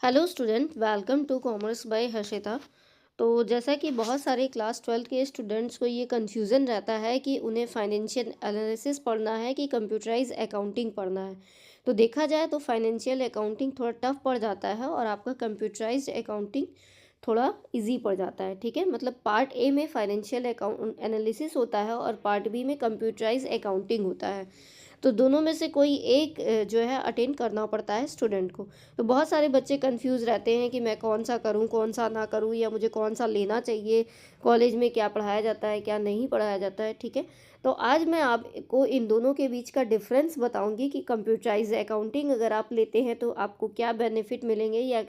Hello student, welcome to commerce by Harshita. तो जैसा कि बहुत सारे क्लास 12 के स्टूडेंट्स को ये कन्फ्यूज़न रहता है कि उन्हें फाइनेंशियल एनालिसिस पढ़ना है कि कंप्यूटराइज अकाउंटिंग पढ़ना है। तो देखा जाए तो फाइनेंशियल अकाउंटिंग थोड़ा टफ पड़ जाता है और आपका कंप्यूटराइज्ड अकाउंटिंग थोड़ा इजी पड़ जाता है। ठीक है, मतलब पार्ट ए में फाइनेंशियल अकाउंट एनालिसिस होता है और पार्ट बी में कंप्यूटराइज अकाउंटिंग होता है। तो दोनों में से कोई एक जो है अटेंड करना पड़ता है स्टूडेंट को। तो बहुत सारे बच्चे कंफ्यूज रहते हैं कि मैं कौन सा करूं कौन सा ना करूं, या मुझे कौन सा लेना चाहिए, कॉलेज में क्या पढ़ाया जाता है क्या नहीं पढ़ाया जाता है। ठीक है, तो आज मैं आपको इन दोनों के बीच का डिफरेंस बताऊंगी कि कंप्यूटराइज अकाउंटिंग अगर आप लेते हैं तो आपको क्या बेनिफिट मिलेंगे या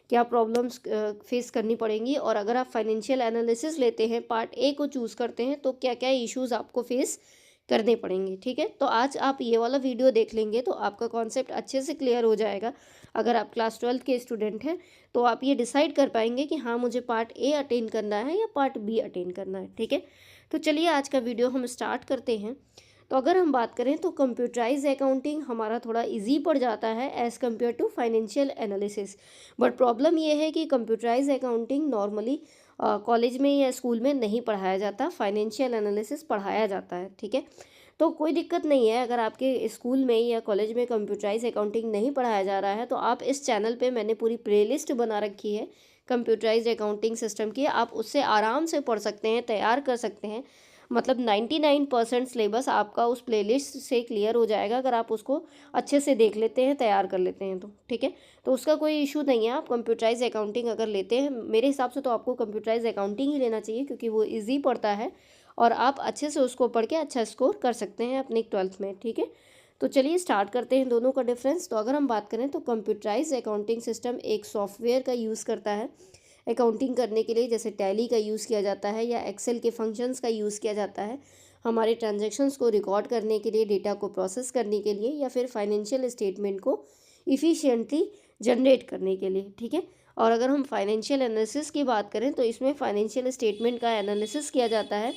क्या प्रॉब्लम्स फेस करनी पड़ेंगी, और अगर आप फाइनेंशियल एनालिसिस लेते हैं, पार्ट ए को चूज़ करते हैं, तो क्या क्या इश्यूज आपको फेस करने पड़ेंगे। ठीक है, तो आज आप ये वाला वीडियो देख लेंगे तो आपका कॉन्सेप्ट अच्छे से क्लियर हो जाएगा। अगर आप क्लास 12 के स्टूडेंट हैं तो आप ये डिसाइड कर पाएंगे कि हाँ, मुझे पार्ट ए अटेंड करना है या पार्ट बी अटेंड करना है। ठीक है, तो चलिए आज का वीडियो हम स्टार्ट करते हैं। तो अगर हम बात करें तो कंप्यूटराइज अकाउंटिंग हमारा थोड़ा इजी पड़ जाता है as compare to financial analysis. But problem ये है कि कंप्यूटराइज अकाउंटिंग नॉर्मली कॉलेज में या स्कूल में नहीं पढ़ाया जाता, फाइनेंशियल एनालिसिस पढ़ाया जाता है। ठीक है, तो कोई दिक्कत नहीं है अगर आपके स्कूल में या कॉलेज में कंप्यूटराइज अकाउंटिंग नहीं पढ़ाया जा रहा है, तो आप इस चैनल पे मैंने पूरी प्लेलिस्ट बना रखी है कंप्यूटराइज अकाउंटिंग सिस्टम की। आप उससे आराम से पढ़ सकते हैं, तैयार कर सकते हैं। मतलब 99% सिलेबस आपका उस प्लेलिस्ट से क्लियर हो जाएगा अगर आप उसको अच्छे से देख लेते हैं, तैयार कर लेते हैं तो। ठीक है, तो उसका कोई इशू नहीं है। आप कंप्यूटराइज अकाउंटिंग अगर लेते हैं, मेरे हिसाब से तो आपको कंप्यूटराइज अकाउंटिंग ही लेना चाहिए क्योंकि वो ईजी पड़ता है और आप अच्छे से उसको पढ़ के अच्छा स्कोर कर सकते हैं अपनी 12th में। ठीक है, तो चलिए स्टार्ट करते हैं दोनों का डिफरेंस। तो अगर हम बात करें तो कंप्यूटराइज अकाउंटिंग सिस्टम एक सॉफ्टवेयर का यूज़ करता है अकाउंटिंग करने के लिए, जैसे टैली का यूज़ किया जाता है या एक्सेल के फंक्शंस का यूज़ किया जाता है हमारे ट्रांजैक्शंस को रिकॉर्ड करने के लिए, डेटा को प्रोसेस करने के लिए, या फिर फाइनेंशियल स्टेटमेंट को इफ़िशिएंटली जनरेट करने के लिए। ठीक है, और अगर हम फाइनेंशियल एनालिसिस की बात करें तो इसमें फाइनेंशियल स्टेटमेंट का एनालिसिस किया जाता है,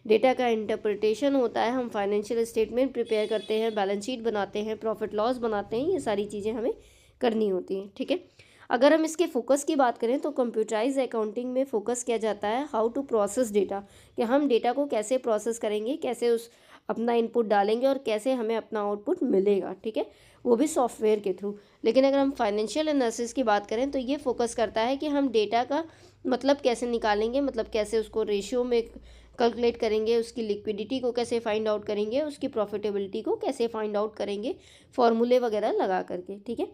डेटा का इंटरप्रिटेशन होता है, हम फाइनेंशियल स्टेटमेंट प्रिपेयर करते हैं, बैलेंस शीट बनाते हैं, प्रॉफिट लॉस बनाते हैं, ये सारी चीज़ें हमें करनी होती हैं। ठीक है, अगर हम इसके फोकस की बात करें तो कंप्यूटराइज अकाउंटिंग में फोकस किया जाता है हाउ टू प्रोसेस डेटा, कि हम डेटा को कैसे प्रोसेस करेंगे, कैसे उस अपना इनपुट डालेंगे और कैसे हमें अपना आउटपुट मिलेगा। ठीक है, वो भी सॉफ्टवेयर के थ्रू। लेकिन अगर हम फाइनेंशियल एनालिसिस की बात करें तो ये फोकस करता है कि हम डेटा का मतलब कैसे निकालेंगे, मतलब कैसे उसको रेशियो में कैलकुलेट करेंगे, उसकी लिक्विडिटी को कैसे फाइंड आउट करेंगे, उसकी प्रॉफिटेबिलिटी को कैसे फाइंड आउट करेंगे, फॉर्मूले वगैरह लगा करके। ठीक है,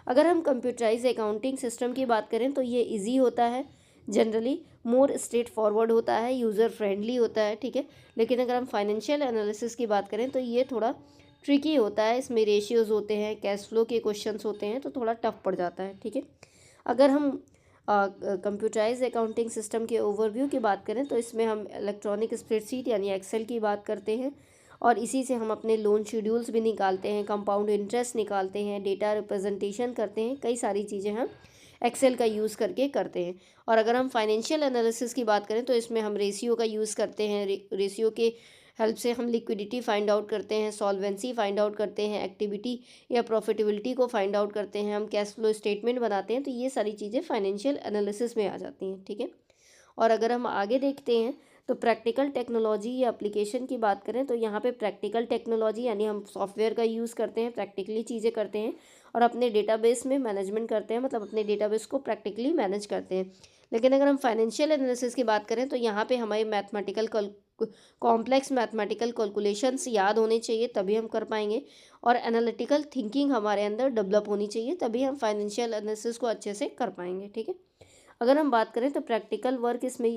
अगर हम कंप्यूटराइज अकाउंटिंग सिस्टम की बात करें तो ये इजी होता है, जनरली मोर स्ट्रेट फॉरवर्ड होता है, यूज़र फ्रेंडली होता है। ठीक है, लेकिन अगर हम फाइनेंशियल एनालिसिस की बात करें तो ये थोड़ा ट्रिकी होता है, इसमें रेशियोज़ होते हैं, कैश फ्लो के क्वेश्चंस होते हैं, तो थोड़ा टफ पड़ जाता है। ठीक है, अगर हम कंप्यूटराइज अकाउंटिंग सिस्टम के ओवरव्यू की बात करें तो इसमें हम इलेक्ट्रॉनिक स्प्रेडशीट यानी एक्सेल की बात करते हैं, और इसी से हम अपने लोन शेड्यूल्स भी निकालते हैं, कंपाउंड इंटरेस्ट निकालते हैं, डेटा रिप्रेजेंटेशन करते हैं, कई सारी चीज़ें हम एक्सेल का यूज़ करके करते हैं। और अगर हम फाइनेंशियल एनालिसिस की बात करें तो इसमें हम रेशियो का यूज़ करते हैं, रेशियो के हेल्प से हम लिक्विडिटी फाइंड आउट करते हैं, सॉल्वेंसी फाइंड आउट करते हैं, एक्टिविटी या प्रॉफिटेबिलिटी को फाइंड आउट करते हैं, हम कैश फ्लो स्टेटमेंट बनाते हैं। तो ये सारी चीज़ें फाइनेंशियल एनालिसिस में आ जाती हैं। ठीक है, और अगर हम आगे देखते हैं तो प्रैक्टिकल टेक्नोलॉजी या एप्लीकेशन की बात करें तो यहाँ पे प्रैक्टिकल टेक्नोलॉजी यानी हम सॉफ्टवेयर का यूज़ करते हैं, प्रैक्टिकली चीज़ें करते हैं और अपने डेटाबेस में मैनेजमेंट करते हैं, मतलब अपने डेटाबेस को प्रैक्टिकली मैनेज करते हैं। लेकिन अगर हम फाइनेंशियल एनालिसिस की बात करें तो यहाँ पे हमारे कॉम्प्लेक्स मैथमेटिकल कैलकुलेशंस याद होने चाहिए, तभी हम कर पाएंगे, और एनालिटिकल थिंकिंग हमारे अंदर डेवलप होनी चाहिए, तभी हम फाइनेंशियल एनालिसिस को अच्छे से कर पाएंगे। ठीक है, अगर हम बात करें तो प्रैक्टिकल वर्क इसमें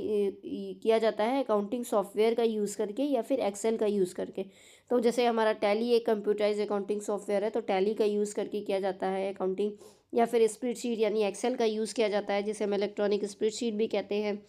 किया जाता है अकाउंटिंग सॉफ्टवेयर का यूज़ करके या फिर एक्सेल का यूज़ करके। तो जैसे हमारा टैली एक कंप्यूटराइज अकाउंटिंग सॉफ्टवेयर है, तो टैली का यूज़ करके किया जाता है अकाउंटिंग, या फिर स्प्रेडशीट यानी एक्सेल का यूज़ किया जाता है, जिसे हम इलेक्ट्रॉनिक स्प्रेडशीट भी कहते हैं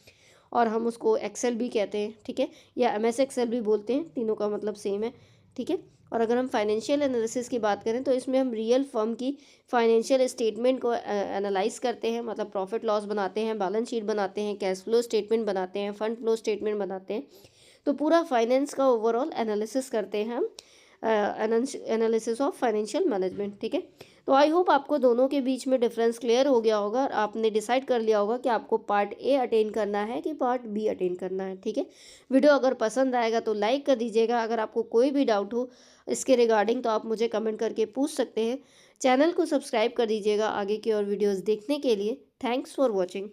और हम उसको एक्सेल भी कहते हैं। ठीक है, या एमएस एक्सेल भी बोलते हैं, तीनों का मतलब सेम है। ठीक है, और अगर हम फाइनेंशियल एनालिसिस की बात करें तो इसमें हम रियल फर्म की फाइनेंशियल स्टेटमेंट को एनालाइज करते हैं, मतलब प्रॉफिट लॉस बनाते हैं, बैलेंस शीट बनाते हैं, कैश फ्लो स्टेटमेंट बनाते हैं, फंड फ्लो स्टेटमेंट बनाते हैं। तो पूरा फाइनेंस का ओवरऑल एनालिसिस करते हैं हम, एनालिसिस ऑफ फाइनेंशियल मैनेजमेंट। ठीक है, तो आई होप आपको दोनों के बीच में डिफरेंस क्लियर हो गया होगा और आपने डिसाइड कर लिया होगा कि आपको पार्ट ए अटेंड करना है कि पार्ट बी अटेंड करना है। ठीक है, वीडियो अगर पसंद आएगा तो लाइक कर दीजिएगा। अगर आपको कोई भी डाउट हो इसके रिगार्डिंग तो आप मुझे कमेंट करके पूछ सकते हैं। चैनल को सब्सक्राइब कर दीजिएगा आगे की और वीडियोज़ देखने के लिए। Thanks for watching.